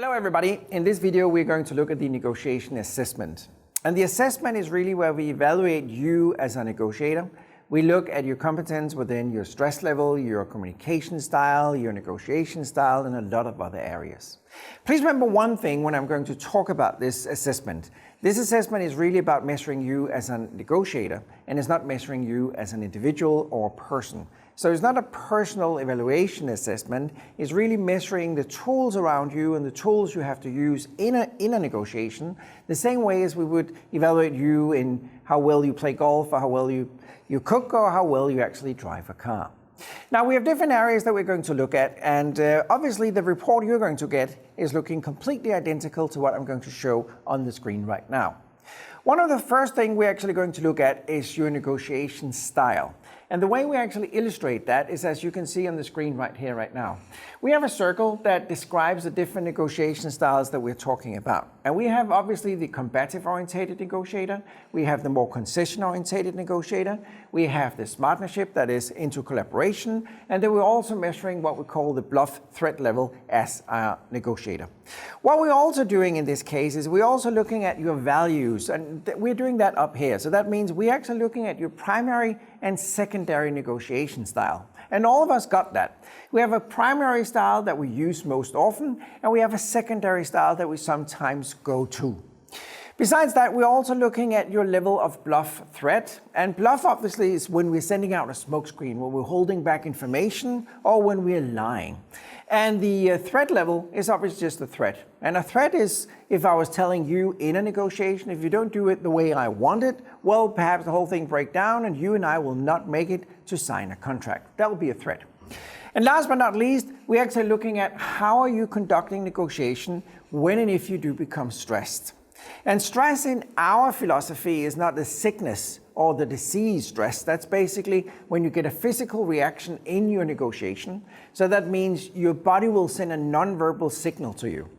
Hello everybody. In this video we're going to look at the negotiation assessment. And the assessment is really where we evaluate you as a negotiator. We look at your competence within your stress level, your communication style, your negotiation style, and a lot of other areas. Please remember one thing when I'm going to talk about this assessment. This assessment is really about measuring you as a negotiator, and it's not measuring you as an individual or person. So it's not a personal evaluation assessment, it's really measuring the tools around you and the tools you have to use in a negotiation, the same way as we would evaluate you in how well you play golf, or how well you cook, or how well you actually drive a car. Now we have different areas that we're going to look at, and obviously the report you're going to get is looking completely identical to what I'm going to show on the screen right now. One of the first things we're actually going to look at is your negotiation style. And the way we actually illustrate that is, as you can see on the screen right here, right now. We have a circle that describes the different negotiation styles that we're talking about. And we have obviously the combative-oriented negotiator, we have the more concession-oriented negotiator, we have the SMARTnership that is into collaboration, and then we're also measuring what we call the bluff threat level as a negotiator. What we're also doing in this case is we're also looking at your values, and we're doing that up here. So that means we're actually looking at your primary and secondary negotiation style. And all of us got that. We have a primary style that we use most often, and we have a secondary style that we sometimes go to. Besides that, we're also looking at your level of bluff threat. And bluff obviously is when we're sending out a smokescreen, when we're holding back information, or when we're lying. And the threat level is obviously just a threat. And a threat is if I was telling you in a negotiation, if you don't do it the way I want it, well, perhaps the whole thing break down and you and I will not make it to sign a contract. That would be a threat. And last but not least, we're actually looking at how are you conducting negotiation when and if you do become stressed. And stress in our philosophy is not the sickness or the disease stress. That's basically when you get a physical reaction in your negotiation. So that means your body will send a nonverbal signal to you.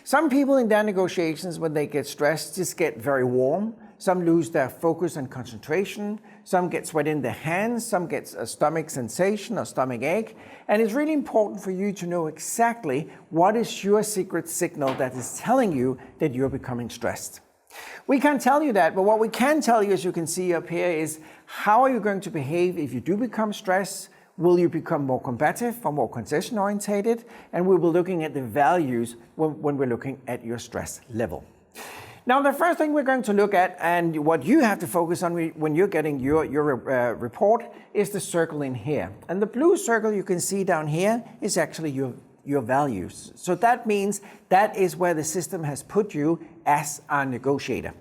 Some people in their negotiations, when they get stressed, just get very warm. Some lose their focus and concentration. Some get sweat in their hands. Some get a stomach sensation or stomach ache. And it's really important for you to know exactly what is your secret signal that is telling you that you're becoming stressed. We can't tell you that, but what we can tell you, as you can see up here, is how are you going to behave if you do become stressed? Will you become more combative or more concession-oriented? And we will be looking at the values when we're looking at your stress level. Now, the first thing we're going to look at, and what you have to focus on when you're getting your report, is the circle in here. And the blue circle you can see down here is actually your values. So that means that is where the system has put you as a negotiator.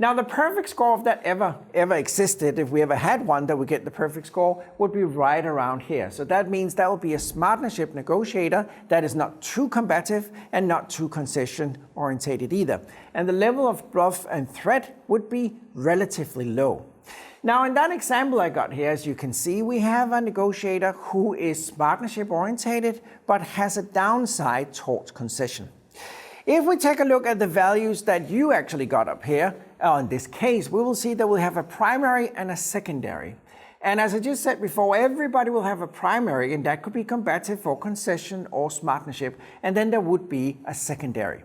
Now, the perfect score, if that ever existed, if we ever had one that would get the perfect score, would be right around here. So that means that would be a SMARTnership negotiator that is not too combative and not too concession-oriented either. And the level of bluff and threat would be relatively low. Now, in that example I got here, as you can see, we have a negotiator who is SMARTnership-oriented, but has a downside towards concession. If we take a look at the values that you actually got up here, in this case, we will see that we'll have a primary and a secondary. And as I just said before, everybody will have a primary, and that could be combative or concession or SMARTnership, and then there would be a secondary.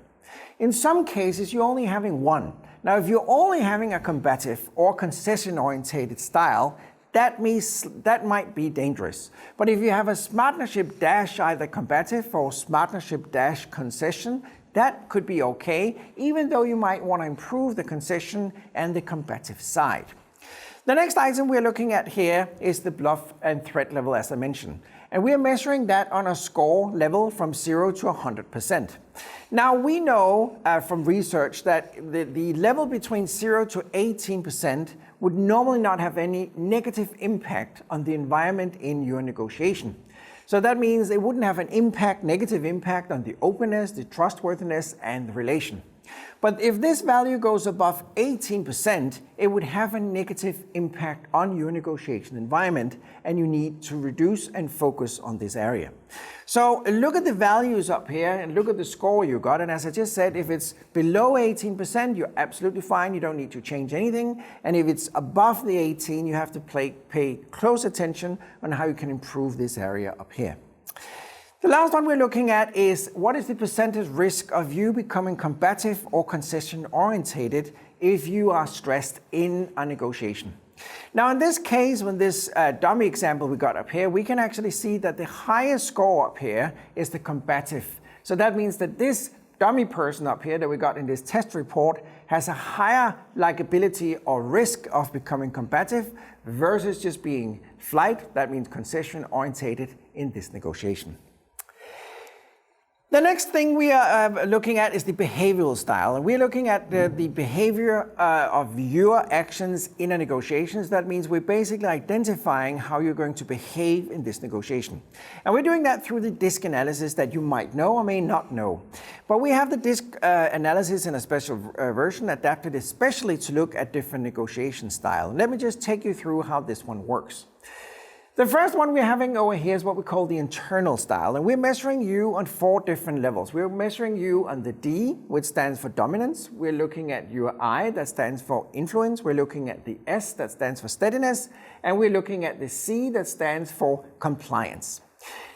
In some cases, you're only having one. Now, if you're only having a combative or concession-oriented style, that might be dangerous. But if you have a SMARTnership dash either combative or SMARTnership dash concession, that could be okay, even though you might want to improve the concession and the combative side. The next item we're looking at here is the bluff and threat level, as I mentioned. And we are measuring that on a score level from 0 to 100%. Now, we know from research that the level between 0 to 18% would normally not have any negative impact on the environment in your negotiation. So that means it wouldn't have an negative impact on the openness, the trustworthiness, and the relation. But if this value goes above 18%, it would have a negative impact on your negotiation environment, and you need to reduce and focus on this area. So look at the values up here and look at the score you got. And as I just said, if it's below 18%, you're absolutely fine. You don't need to change anything. And if it's above the 18, you have to pay close attention on how you can improve this area up here. The last one we're looking at is what is the percentage risk of you becoming combative or concession orientated if you are stressed in a negotiation. Now in this case, when this dummy example we got up here, we can actually see that the highest score up here is the combative. So that means that this dummy person up here that we got in this test report has a higher likability or risk of becoming combative versus just being flight, that means concession orientated in this negotiation. The next thing we are looking at is the behavioral style. And we're looking at the behavior of your actions in a negotiation. That means we're basically identifying how you're going to behave in this negotiation. And we're doing that through the DISC analysis that you might know or may not know. But we have the DISC analysis in a special version adapted especially to look at different negotiation styles. Let me just take you through how this one works. The first one we're having over here is what we call the internal style, and we're measuring you on 4 different levels. We're measuring you on the D, which stands for dominance. We're looking at your I, that stands for influence. We're looking at the S, that stands for steadiness, and we're looking at the C, that stands for compliance.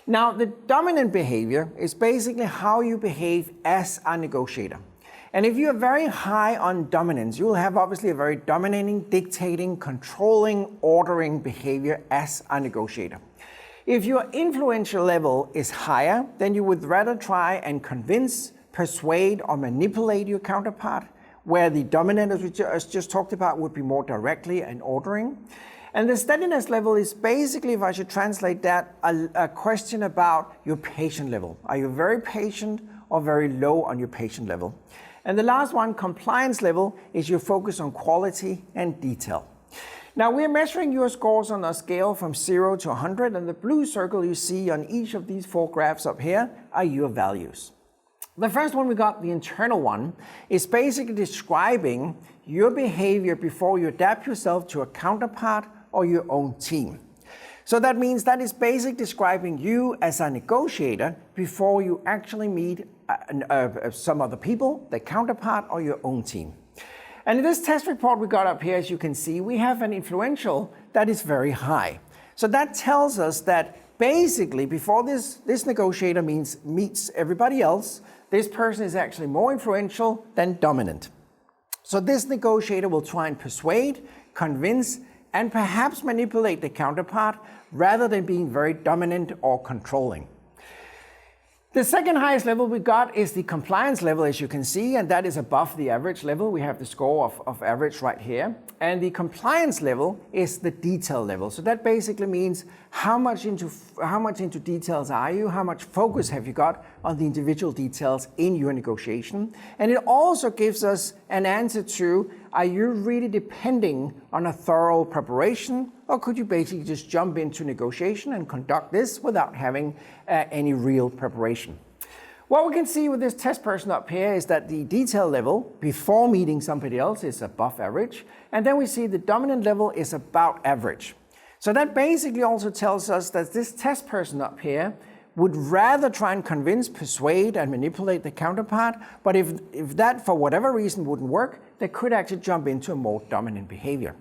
Now, the dominant behavior is basically how you behave as a negotiator. And if you are very high on dominance, you will have obviously a very dominating, dictating, controlling, ordering behavior as a negotiator. If your influential level is higher, then you would rather try and convince, persuade, or manipulate your counterpart, where the dominant, as we just talked about, would be more directly and ordering. And the steadiness level is basically, if I should translate that, a question about your patient level. Are you very patient or very low on your patient level? And the last one, compliance level, is your focus on quality and detail. Now we're measuring your scores on a scale from 0 to 100, and the blue circle you see on each of these 4 graphs up here are your values. The first one we got, the internal one, is basically describing your behavior before you adapt yourself to a counterpart or your own team. So that means that is basically describing you as a negotiator before you actually meet some other people, the counterpart or your own team. And in this test report we got up here, as you can see, we have an influential that is very high. So that tells us that basically before this negotiator meets everybody else, this person is actually more influential than dominant. So this negotiator will try and persuade, convince, and perhaps manipulate the counterpart rather than being very dominant or controlling. The second highest level we got is the compliance level, as you can see, and that is above the average level. We have the score of average right here. And the compliance level is the detail level. So that basically means how much into details are you, how much focus have you got on the individual details in your negotiation. And it also gives us an answer to, are you really depending on a thorough preparation, or could you basically just jump into negotiation and conduct this without having any real preparation? What we can see with this test person up here is that the detail level before meeting somebody else is above average, and then we see the dominant level is about average. So that basically also tells us that this test person up here would rather try and convince, persuade, and manipulate the counterpart, but if that for whatever reason wouldn't work, they could actually jump into a more dominant behavior.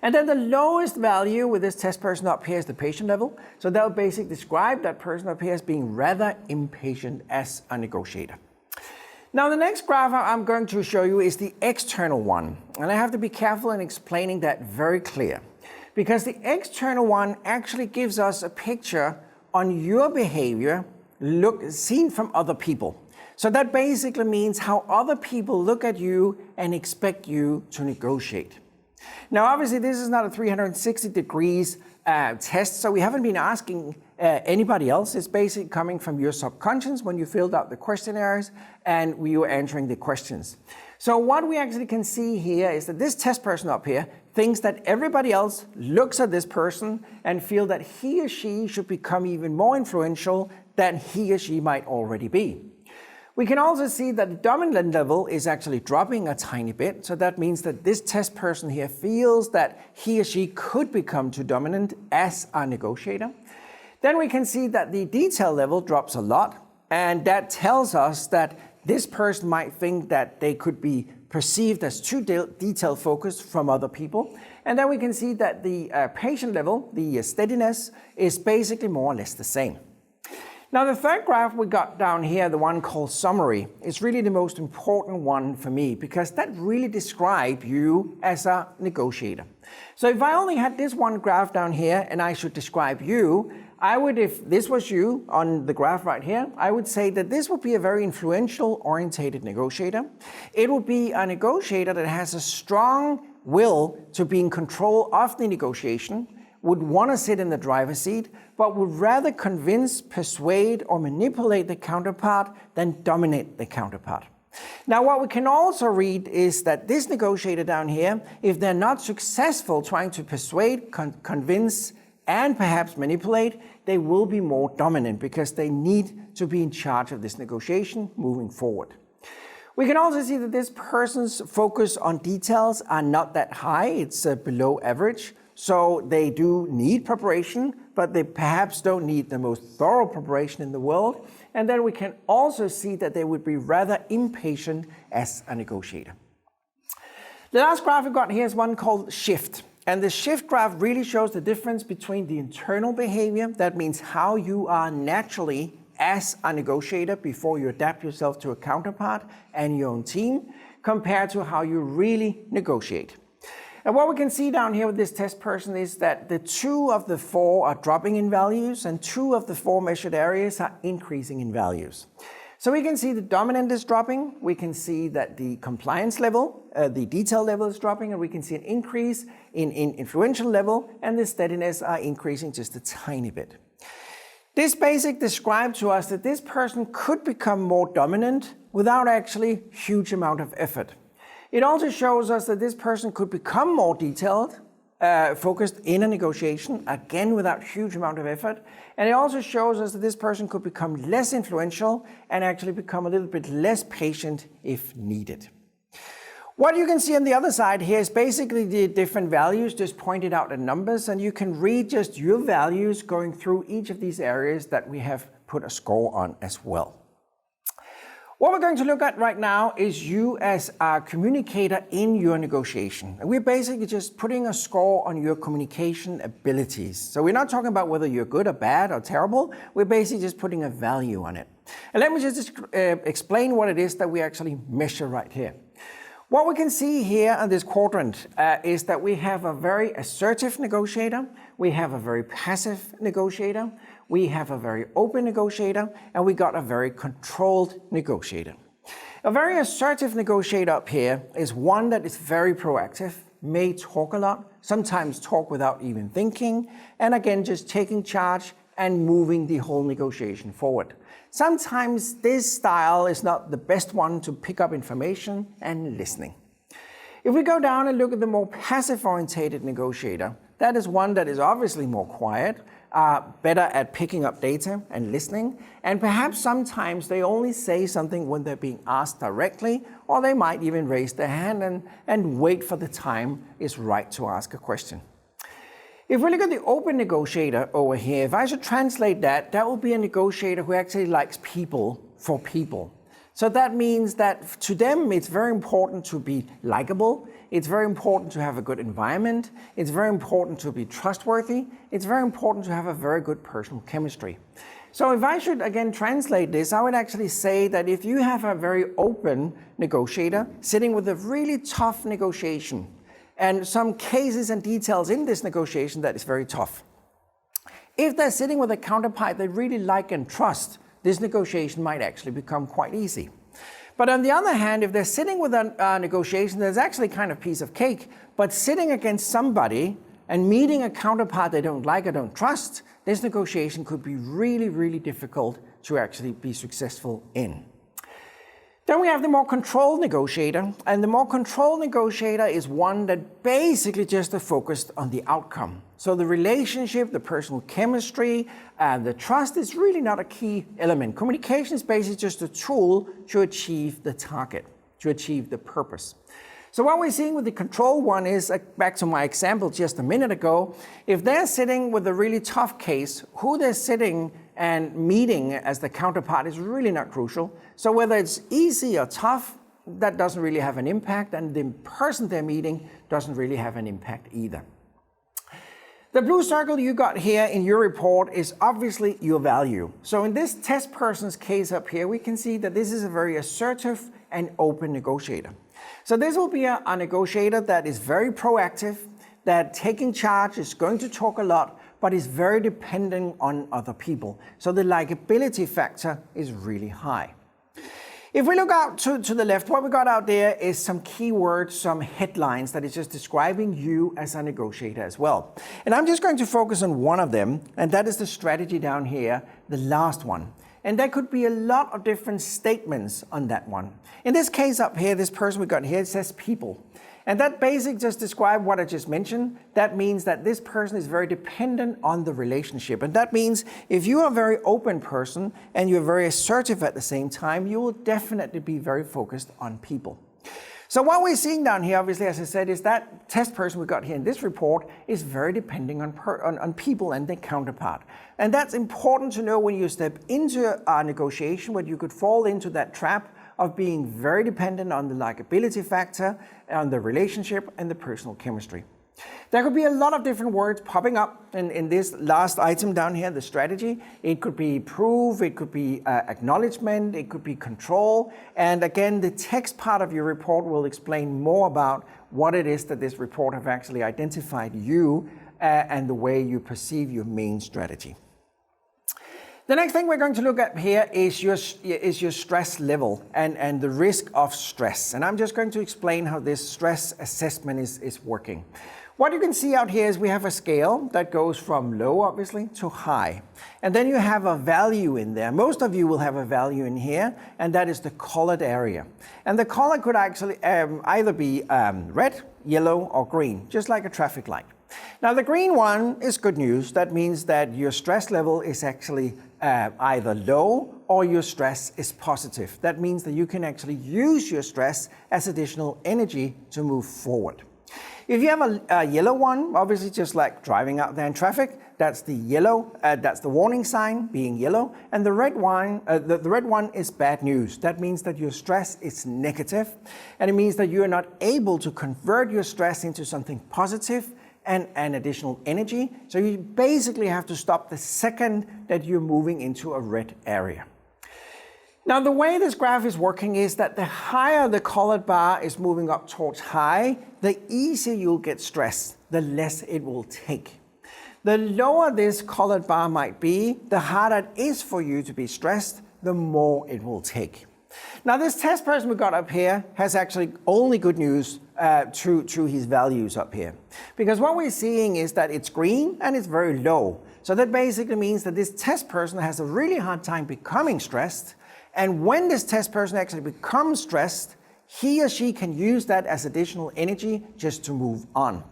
And then the lowest value with this test person up here is the patient level. So that will basically describe that person up here as being rather impatient as a negotiator. Now the next graph I'm going to show you is the external one. And I have to be careful in explaining that very clear. Because the external one actually gives us a picture on your behavior seen from other people. So that basically means how other people look at you and expect you to negotiate. Now, obviously, this is not a 360 degrees test, so we haven't been asking anybody else. It's basically coming from your subconscious when you filled out the questionnaires and we were answering the questions. So what we actually can see here is that this test person up here thinks that everybody else looks at this person and feel that he or she should become even more influential than he or she might already be. We can also see that the dominant level is actually dropping a tiny bit. So that means that this test person here feels that he or she could become too dominant as a negotiator. Then we can see that the detail level drops a lot. And that tells us that this person might think that they could be perceived as too detail focused from other people. And then we can see that the patient level, the steadiness, is basically more or less the same. Now the third graph we got down here, the one called summary, is really the most important one for me because that really describes you as a negotiator. So if I only had this one graph down here and I should describe you, I would, if this was you on the graph right here, I would say that this would be a very influential orientated negotiator. It would be a negotiator that has a strong will to be in control of the negotiation, would want to sit in the driver's seat, but would rather convince, persuade, or manipulate the counterpart than dominate the counterpart. Now, what we can also read is that this negotiator down here, if they're not successful trying to persuade, convince, and perhaps manipulate, they will be more dominant because they need to be in charge of this negotiation moving forward. We can also see that this person's focus on details are not that high. It's below average. So they do need preparation, but they perhaps don't need the most thorough preparation in the world. And then we can also see that they would be rather impatient as a negotiator. The last graph we've got here is one called shift. And the shift graph really shows the difference between the internal behavior, that means how you are naturally as a negotiator before you adapt yourself to a counterpart and your own team, compared to how you really negotiate. And what we can see down here with this test person is that the 2 of the 4 are dropping in values and 2 of the 4 measured areas are increasing in values. So we can see the dominant is dropping, we can see that the compliance level, the detail level is dropping, and we can see an increase in influential level, and the steadiness are increasing just a tiny bit. This basically describes to us that this person could become more dominant without actually huge amount of effort. It also shows us that this person could become more detailed, focused in a negotiation, again without huge amount of effort. And it also shows us that this person could become less influential and actually become a little bit less patient if needed. What you can see on the other side here is basically the different values just pointed out in numbers, and you can read just your values going through each of these areas that we have put a score on as well. What we're going to look at right now is you as a communicator in your negotiation. And we're basically just putting a score on your communication abilities. So we're not talking about whether you're good or bad or terrible. We're basically just putting a value on it. And let me just explain what it is that we actually measure right here. What we can see here on this quadrant is that we have a very assertive negotiator, we have a very passive negotiator, we have a very open negotiator, and we got a very controlled negotiator. A very assertive negotiator up here is one that is very proactive, may talk a lot, sometimes talk without even thinking, and again just taking charge and moving the whole negotiation forward. Sometimes this style is not the best one to pick up information and listening. If we go down and look at the more passive-orientated negotiator, that is one that is obviously more quiet, better at picking up data and listening, and perhaps sometimes they only say something when they're being asked directly, or they might even raise their hand and wait for the time is right to ask a question. If we look at the open negotiator over here, if I should translate that, that would be a negotiator who actually likes people for people. So that means that to them, it's very important to be likable. It's very important to have a good environment. It's very important to be trustworthy. It's very important to have a very good personal chemistry. So if I should again translate this, I would actually say that if you have a very open negotiator sitting with a really tough negotiation, and some cases and details in this negotiation that is very tough. If they're sitting with a counterpart they really like and trust, this negotiation might actually become quite easy. But on the other hand, if they're sitting with a negotiation that's actually kind of piece of cake, but sitting against somebody and meeting a counterpart they don't like or don't trust, this negotiation could be really, really difficult to actually be successful in. Then we have the more controlled negotiator, and the more controlled negotiator is one that basically just is focused on the outcome. So the relationship, the personal chemistry, and the trust is really not a key element. Communication is basically just a tool to achieve the target, to achieve the purpose. So what we're seeing with the control one is, back to my example just a minute ago, if they're sitting with a really tough case, who they're sitting and meeting as the counterpart is really not crucial. So whether it's easy or tough, that doesn't really have an impact, and the person they're meeting doesn't really have an impact either. The blue circle you got here in your report is obviously your value. So in this test person's case up here, we can see that this is a very assertive and open negotiator. So this will be a negotiator that is very proactive, that taking charge, is going to talk a lot, but is very dependent on other people. So the likability factor is really high. If we look out to the left, what we got out there is some keywords, some headlines that is just describing you as a negotiator as well. And I'm just going to focus on one of them, and that is the strategy down here, the last one. And there could be a lot of different statements on that one. In this case up here, this person we got here, it says people. And that basically just describes what I just mentioned. That means that this person is very dependent on the relationship. And that means if you are a very open person and you're very assertive at the same time, you will definitely be very focused on people. So what we're seeing down here, obviously, as I said, is that test person we got here in this report is very depending on people and their counterpart. And that's important to know when you step into a negotiation, where you could fall into that trap of being very dependent on the likability factor, on the relationship and the personal chemistry. There could be a lot of different words popping up in this last item down here, the strategy. It could be proof, it could be acknowledgement, it could be control. And again, the text part of your report will explain more about what it is that this report have actually identified you and the way you perceive your main strategy. The next thing we're going to look at here is your stress level and the risk of stress. And I'm just going to explain how this stress assessment is working. What you can see out here is we have a scale that goes from low, obviously, to high. And then you have a value in there. Most of you will have a value in here, and that is the colored area. And the color could actually either be red, yellow, or green, just like a traffic light. Now the green one is good news. That means that your stress level is actually either low or your stress is positive. That means that you can actually use your stress as additional energy to move forward. If you have a yellow one, obviously just like driving out there in traffic, that's the yellow, that's the warning sign being yellow, and the red one, the red one is bad news. That means that your stress is negative, and it means that you are not able to convert your stress into something positive and additional energy. So you basically have to stop the second that you're moving into a red area. Now the way this graph is working is that the higher the colored bar is moving up towards high, the easier you'll get stressed, the less it will take. The lower this colored bar might be, the harder it is for you to be stressed, the more it will take. Now this test person we got up here has actually only good news to his values up here. Because what we're seeing is that it's green and it's very low. So that basically means that this test person has a really hard time becoming stressed. And when this test person actually becomes stressed, he or she can use that as additional energy just to move on.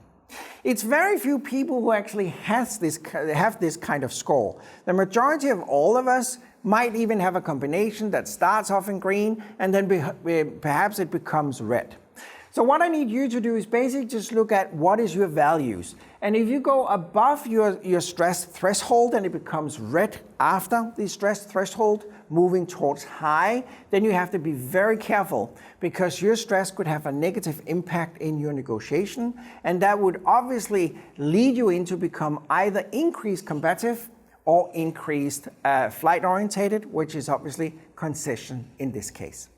It's very few people who actually have this kind of score. The majority of all of us might even have a combination that starts off in green and then perhaps it becomes red. So what I need you to do is basically just look at what is your values. And if you go above your stress threshold and it becomes red after the stress threshold, moving towards high, then you have to be very careful because your stress could have a negative impact in your negotiation. And that would obviously lead you into become either increased combative or increased flight orientated, which is obviously concession in this case.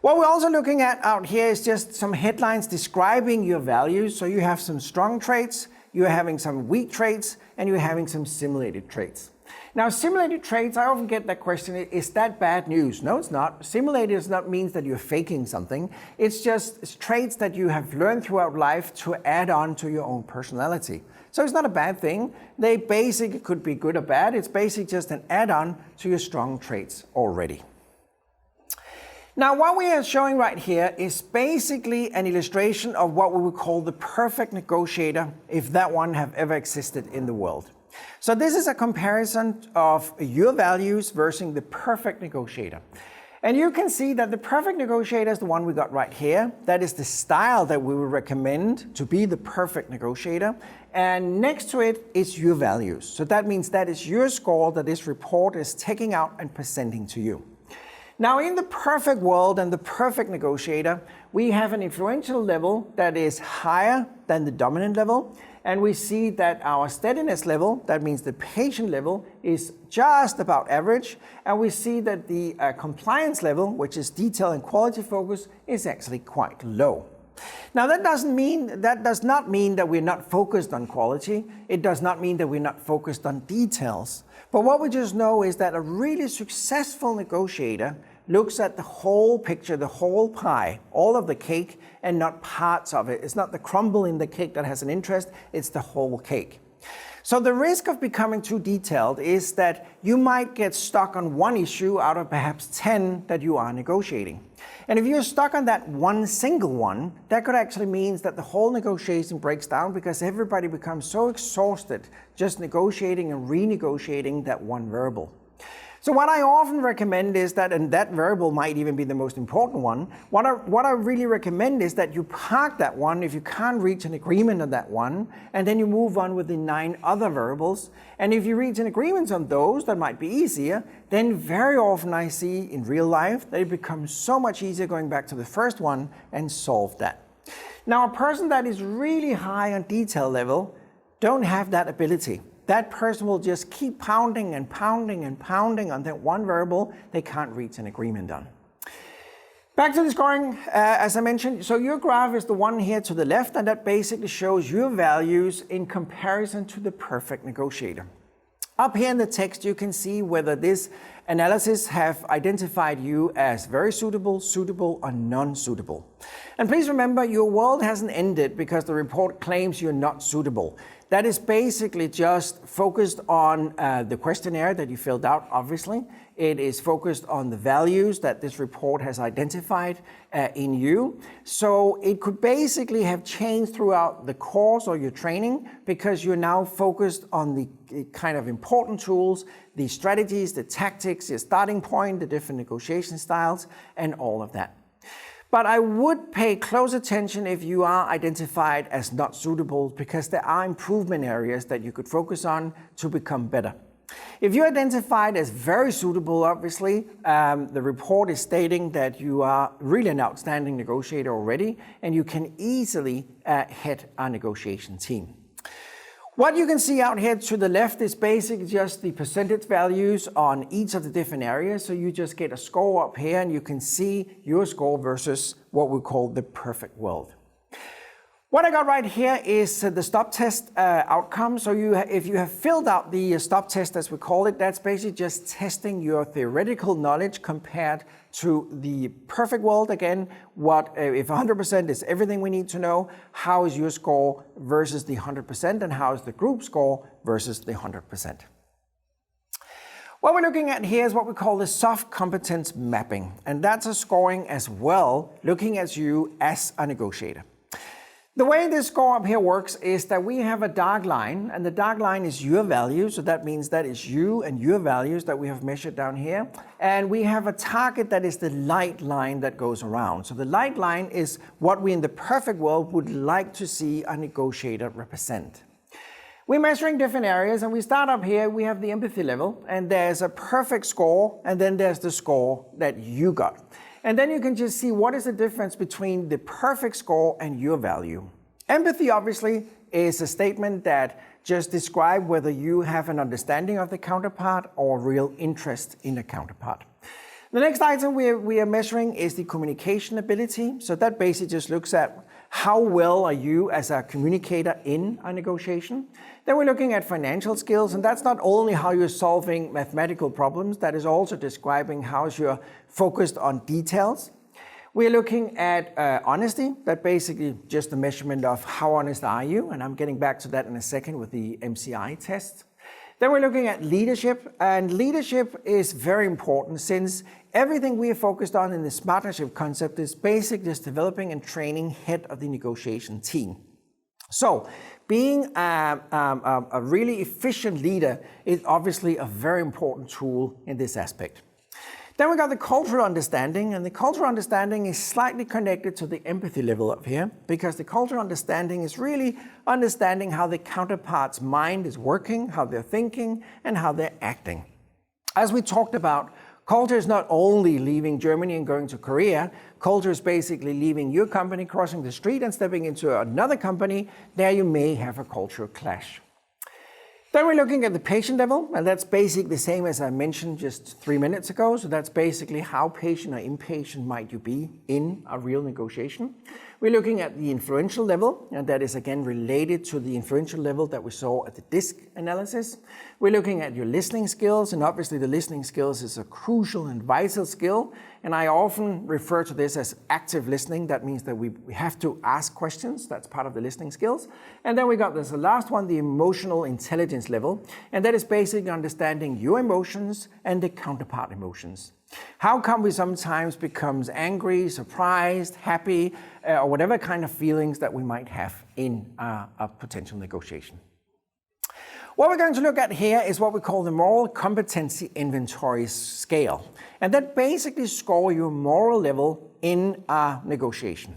What we're also looking at out here is just some headlines describing your values. So you have some strong traits, you're having some weak traits, and you're having some simulated traits. Now, simulated traits, I often get that question, is that bad news? No, it's not. Simulated does not mean that you're faking something. It's traits that you have learned throughout life to add on to your own personality. So it's not a bad thing. They basically could be good or bad. It's basically just an add-on to your strong traits already. Now, what we are showing right here is basically an illustration of what we would call the perfect negotiator, if that one have ever existed in the world. So this is a comparison of your values versus the perfect negotiator. And you can see that the perfect negotiator is the one we got right here. That is the style that we would recommend to be the perfect negotiator. And next to it is your values. So that means that is your score that this report is taking out and presenting to you. Now, in the perfect world and the perfect negotiator, we have an influential level that is higher than the dominant level, and we see that our steadiness level, that means the patient level, is just about average, and we see that the compliance level, which is detail and quality focus, is actually quite low. Now that does not mean that we're not focused on quality. It does not mean that we're not focused on details. But what we just know is that a really successful negotiator looks at the whole picture, the whole pie, all of the cake, and not parts of it. It's not the crumble in the cake that has an interest, it's the whole cake. So the risk of becoming too detailed is that you might get stuck on one issue out of perhaps 10 that you are negotiating. And if you're stuck on that one single one, that could actually mean that the whole negotiation breaks down because everybody becomes so exhausted just negotiating and renegotiating that one variable. So what I often recommend is that, and that variable might even be the most important one, what I really recommend is that you park that one if you can't reach an agreement on that one, and then you move on with the 9 other variables. And if you reach an agreement on those, that might be easier, then very often I see in real life that it becomes so much easier going back to the first one and solve that. Now, a person that is really high on detail level don't have that ability. That person will just keep pounding and pounding and pounding on that one variable they can't reach an agreement on. Back to the scoring, as I mentioned, so your graph is the one here to the left, and that basically shows your values in comparison to the perfect negotiator. Up here in the text, you can see whether this analysis have identified you as very suitable, suitable, or non-suitable. And please remember, your world hasn't ended because the report claims you're not suitable. That is basically just focused on the questionnaire that you filled out, obviously. It is focused on the values that this report has identified in you. So it could basically have changed throughout the course or your training because you're now focused on the kind of important tools, the strategies, the tactics, your starting point, the different negotiation styles, and all of that. But I would pay close attention if you are identified as not suitable because there are improvement areas that you could focus on to become better. If you're identified as very suitable, obviously, the report is stating that you are really an outstanding negotiator already and you can easily head our negotiation team. What you can see out here to the left is basically just the percentage values on each of the different areas. So you just get a score up here and you can see your score versus what we call the perfect world. What I got right here is the stop test outcome. So if you have filled out the stop test, as we call it, that's basically just testing your theoretical knowledge compared to the perfect world. Again, if 100% is everything we need to know, how is your score versus the 100%, and how is the group score versus the 100%. What we're looking at here is what we call the soft competence mapping, and that's a scoring as well, looking at you as a negotiator. The way this score up here works is that we have a dark line, and the dark line is your value, so that means that is you and your values that we have measured down here. And we have a target that is the light line that goes around. So the light line is what we in the perfect world would like to see a negotiator represent. We're measuring different areas, and we start up here, we have the empathy level, and there's a perfect score, and then there's the score that you got. And then you can just see what is the difference between the perfect score and your value. Empathy, obviously, is a statement that just describes whether you have an understanding of the counterpart or real interest in the counterpart. The next item we are measuring is the communication ability. So that basically just looks at how well are you as a communicator in a negotiation. Then we're looking at financial skills, and that's not only how you're solving mathematical problems, that is also describing how you're focused on details. We're looking at honesty, that basically just the measurement of how honest are you, and I'm getting back to that in a second with the MCI test. Then we're looking at leadership, and leadership is very important since everything we are focused on in the SMARTnership concept is basically just developing and training head of the negotiation team. So being a really efficient leader is obviously a very important tool in this aspect. Then we got the cultural understanding, and the cultural understanding is slightly connected to the empathy level up here, because the cultural understanding is really understanding how the counterpart's mind is working, how they're thinking, and how they're acting. As we talked about, Culture is not only leaving Germany and going to Korea. Culture is basically leaving your company, crossing the street and stepping into another company. There you may have a cultural clash. Then we're looking at the patient level, and that's basically the same as I mentioned just 3 minutes ago. So that's basically how patient or impatient might you be in a real negotiation. We're looking at the influential level, and that is again related to the influential level that we saw at the DISC analysis. We're looking at your listening skills, and obviously the listening skills is a crucial and vital skill. And I often refer to this as active listening. That means that we have to ask questions. That's part of the listening skills. And then we got this, the last one, the emotional intelligence level. And that is basically understanding your emotions and the counterpart emotions. How come we sometimes become angry, surprised, happy, or whatever kind of feelings that we might have in a potential negotiation. What we're going to look at here is what we call the moral competency inventory scale. And that basically scores your moral level in a negotiation.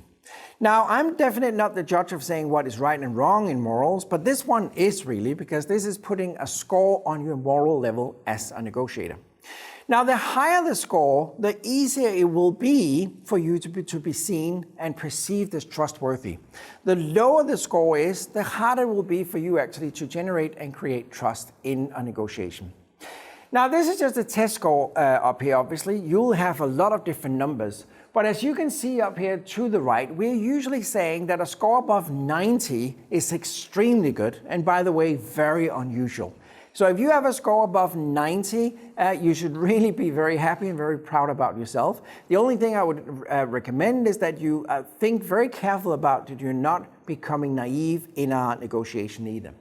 Now, I'm definitely not the judge of saying what is right and wrong in morals, but this one is really, because this is putting a score on your moral level as a negotiator. Now, the higher the score, the easier it will be for you to be seen and perceived as trustworthy. The lower the score is, the harder it will be for you actually to generate and create trust in a negotiation. Now, this is just a test score up here, obviously. You'll have a lot of different numbers. But as you can see up here to the right, we're usually saying that a score above 90 is extremely good, and by the way, very unusual. So if you have a score above 90, you should really be very happy and very proud about yourself. The only thing I would recommend is that you think very careful about that you're not becoming naive in a negotiation either.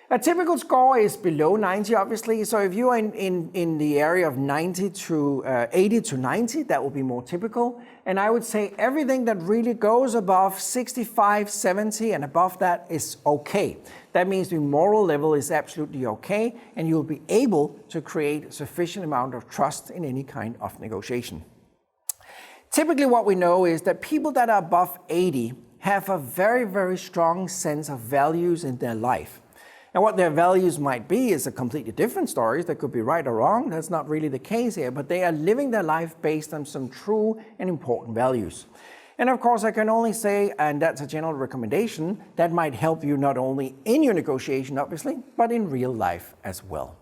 A typical score is below 90, obviously. So if you are in the area of 90 to 80 to 90, that will be more typical. And I would say everything that really goes above 65, 70 and above that is okay. That means the moral level is absolutely okay, and you'll be able to create sufficient amount of trust in any kind of negotiation. Typically what we know is that people that are above 80 have a very, very strong sense of values in their life. And what their values might be is a completely different story. That could be right or wrong. That's not really the case here, but they are living their life based on some true and important values. And of course, I can only say, and that's a general recommendation, that might help you not only in your negotiation, obviously, but in real life as well.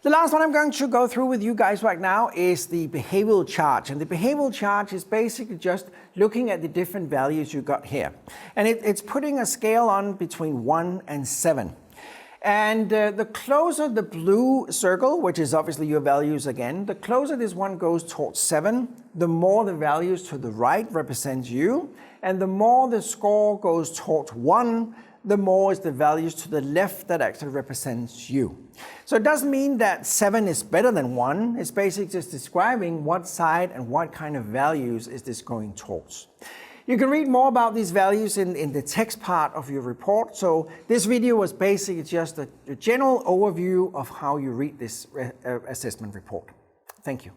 The last one I'm going to go through with you guys right now is the behavioral chart. And the behavioral chart is basically just looking at the different values you got here. And it's putting a scale on between 1 and 7. And the closer the blue circle, which is obviously your values again, the closer this one goes towards 7, the more the values to the right represent you. And the more the score goes towards 1, the more is the values to the left that actually represents you. So it doesn't mean that 7 is better than 1. It's basically just describing what side and what kind of values is this going towards. You can read more about these values in the text part of your report. So this video was basically just a general overview of how you read this assessment report. Thank you.